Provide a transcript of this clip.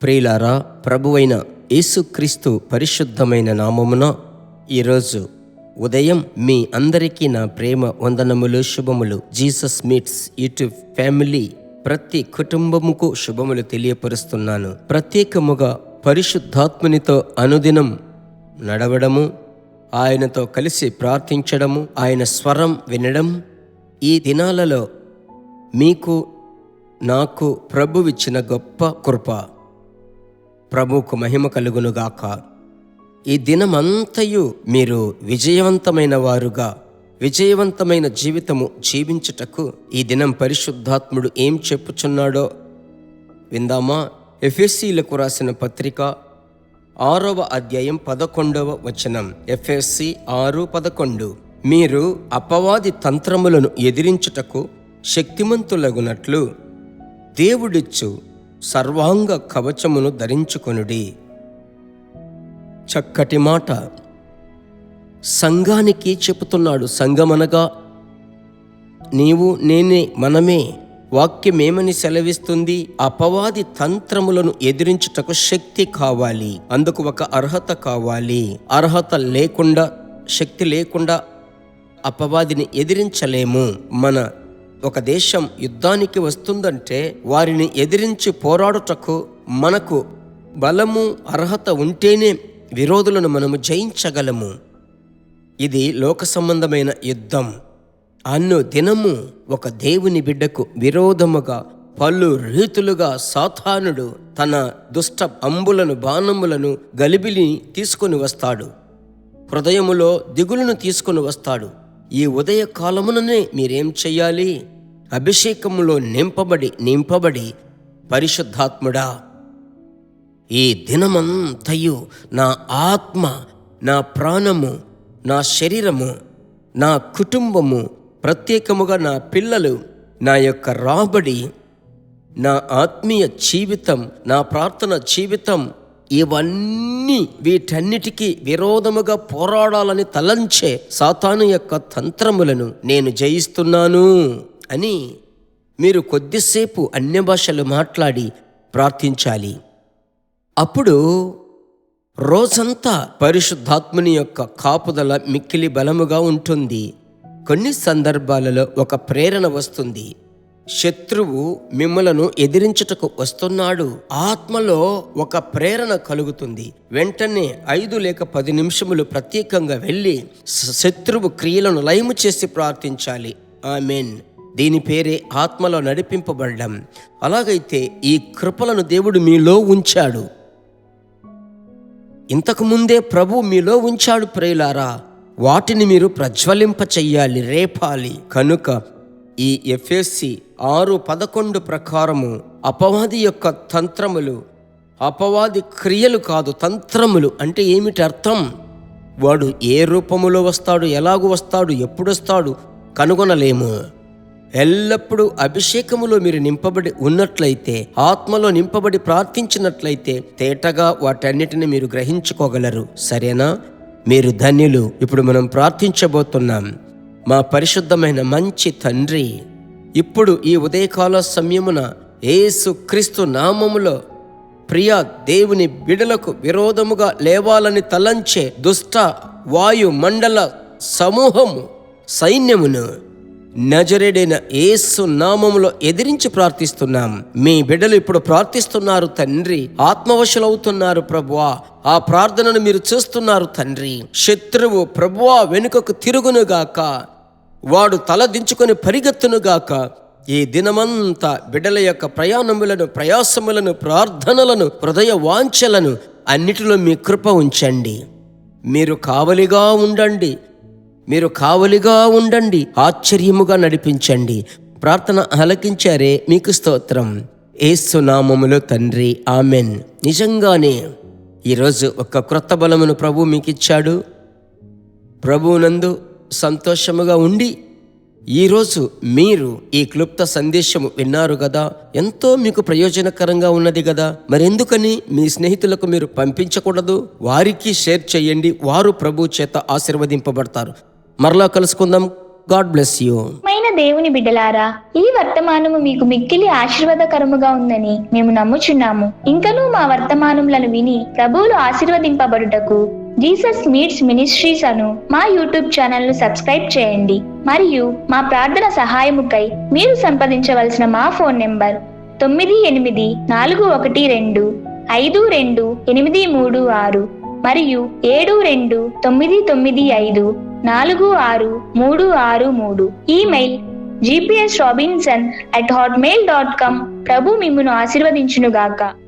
ప్రియులారా, ప్రభువైన యేసుక్రీస్తు పరిశుద్ధమైన నామమున ఈరోజు ఉదయం మీ అందరికీ నా ప్రేమ వందనములు, శుభములు. జీసస్ మీట్స్ యూట్యూబ్ ఫ్యామిలీ ప్రతి కుటుంబముకు శుభములు తెలియపరుస్తున్నాను. ప్రత్యేకముగా పరిశుద్ధాత్మునితో అనుదినం నడవడము, ఆయనతో కలిసి ప్రార్థించడము, ఆయన స్వరం వినడం ఈ దినాలలో మీకు నాకు ప్రభువిచ్చిన గొప్ప కృప. ప్రభువుకు మహిమ కలుగునుగాక. ఈ దినమంతయు మీరు విజయవంతమైన వారుగా, విజయవంతమైన జీవితము జీవించుటకు ఈ దినం పరిశుద్ధాత్ముడు ఏం చెప్పుచున్నాడో విందామా? ఎఫెసీలకు రాసిన పత్రిక 6వ అధ్యాయం 11వ వచనం. ఎఫెసీ 6:11. మీరు అపవాది తంత్రములను ఎదిరించుటకు శక్తిమంతులగునట్లు దేవుడిచ్చు సర్వాంగ కవచమును ధరించుకొనుడి. చక్కటి మాట సంఘానికి చెబుతున్నాడు. సంఘమనగా నీవు, నేనే, మనమే. వాక్యమేమని సెలవిస్తుంది? అపవాది తంత్రములను ఎదిరించుటకు శక్తి కావాలి. అందుకు ఒక అర్హత కావాలి. అర్హత లేకుండా, శక్తి లేకుండా అపవాదిని ఎదిరించలేము. మన ఒక దేశం యుద్ధానికి వస్తుందంటే వారిని ఎదిరించి పోరాడుటకు మనకు బలము, అర్హత ఉంటేనే విరోధులను మనము జయించగలము. ఇది లోక సంబంధమైన యుద్ధం. అన్ను దినము ఒక దేవుని బిడ్డకు విరోధముగా పలు రీతులుగా సాతానుడు తన దుష్ట అంబులను, బాణములను, గలిబిలిని తీసుకొని వస్తాడు. హృదయములో దిగులును తీసుకొని వస్తాడు. ఈ ఉదయ కాలముననే మీరేం చెయ్యాలి? అభిషేకములో నింపబడి పరిశుద్ధాత్ముడా, ఈ దినమంతయు నా ఆత్మ, నా ప్రాణము, నా శరీరము, నా కుటుంబము, ప్రత్యేకముగా నా పిల్లలు, నా యొక్క రాబడి, నా ఆత్మీయ జీవితం, నా ప్రార్థన జీవితం, ఇవన్నీ వీటన్నిటికీ విరోధముగా పోరాడాలని తలంచే సాతాను యొక్క తంత్రములను నేను జయిస్తున్నాను అని మీరు కొద్దిసేపు అన్య భాషలు మాట్లాడి ప్రార్థించాలి. అప్పుడు రోజంతా పరిశుద్ధాత్ముని యొక్క కాపుదల మిక్కిలి బలముగా ఉంటుంది. కొన్ని సందర్భాలలో ఒక ప్రేరణ వస్తుంది. శత్రువు మిమ్మలను ఎదిరించుటకు వస్తున్నాడు. ఆత్మలో ఒక ప్రేరణ కలుగుతుంది. వెంటనే 5 లేక 10 నిమిషములు ప్రత్యేకంగా వెళ్ళి శత్రువు క్రియలను లయము చేసి ప్రార్థించాలి. ఆమేన్. దీని పేరే ఆత్మలో నడిపింపబడడం. అలాగైతే ఈ కృపలను దేవుడు మీలో ఉంచాడు. ఇంతకుముందే ప్రభు మీలో ఉంచాడు. ప్రియులారా, వాటిని మీరు ప్రజ్వలింప చెయ్యాలి, రేపాలి. కనుక ఈ ఎఫెసీ 6:11 ప్రకారము అపవాది యొక్క తంత్రములు, అపవాది క్రియలు కాదు, తంత్రములు అంటే ఏమిటి అర్థం? వాడు ఏ రూపములో వస్తాడు, ఎలాగూ వస్తాడు, ఎప్పుడు వస్తాడు కనుగొనలేము. ఎల్లప్పుడూ అభిషేకములో మీరు నింపబడి ఉన్నట్లయితే, ఆత్మలో నింపబడి ప్రార్థించినట్లయితే తేటగా వాటన్నిటిని మీరు గ్రహించుకోగలరు. సరేనా? మీరు ధన్యులు. ఇప్పుడు మనం ప్రార్థించబోతున్నాం. మా పరిశుద్ధమైన మంచి తండ్రి, ఇప్పుడు ఈ ఉదయకాల సమయమున యేసు క్రీస్తు నామములో ప్రియా దేవుని బిడలకు విరోధముగా లేవాలని తలంచే దుష్ట వాయు మండల సమూహము, సైన్యమును నజరేడైన యేసు నామములో ఎదిరించి ప్రార్థిస్తున్నాం. మీ బిడ్డలు ఇప్పుడు ప్రార్థిస్తున్నారు తండ్రి, ఆత్మవశులవుతున్నారు ప్రభువా. ఆ ప్రార్థనను మీరు చూస్తున్నారు తండ్రి. శత్రువు ప్రభువా వెనుకకు తిరుగునుగాక, వాడు తల దించుకొని పరిగెత్తునుగాక. ఈ దినమంతా బిడ్డల యొక్క ప్రయాణములను, ప్రయాసములను, ప్రార్థనలను, హృదయ వాంఛలను అన్నిటిలో మీ కృప ఉంచండి. మీరు కావలిగా ఉండండి, ఆశ్చర్యముగా నడిపించండి. ప్రార్థన ఆలకించారే, మీకు స్తోత్రం. యేసు నామములో తండ్రి, ఆమెన్. నిజంగానే ఈరోజు ఒక క్రొత్త బలమును ప్రభు మీకు ఇచ్చాడు. ప్రభువునందు సంతోషముగా ఉండి ఈరోజు మీరు ఈ క్లుప్త సందేశము విన్నారు కదా, ఎంతో మీకు ప్రయోజనకరంగా ఉన్నది కదా. మరెందుకని మీ స్నేహితులకు మీరు పంపించకూడదు? వారికి షేర్ చేయండి. వారు ప్రభు చేత ఆశీర్వదింపబడతారు. మరలా కలుసుకుందాం. God bless you. దేవుని బిడ్డలారా, ఈ వర్తమానము మీకు మిక్కిలి ఆశీర్వాదకరముగా ఉందని మేము నమ్ముచున్నాము. ఇంకనూ మా వర్తమానములను విని ప్రభువులు ఆశీర్వదింపబడుటకు జీసస్ మీట్స్ మినిస్ట్రీస్ అను మా యూట్యూబ్ ఛానల్ ను సబ్స్క్రైబ్ చేయండి. మరియు మా ప్రార్థన సహాయముకై మీరు సంప్రదించవలసిన మా ఫోన్ నెంబర్ 9841425286 మరియు 7299546363. Email gpsrobinson@hotmail.com. ప్రభు మిమ్మును ఆశీర్వదించునుగాక.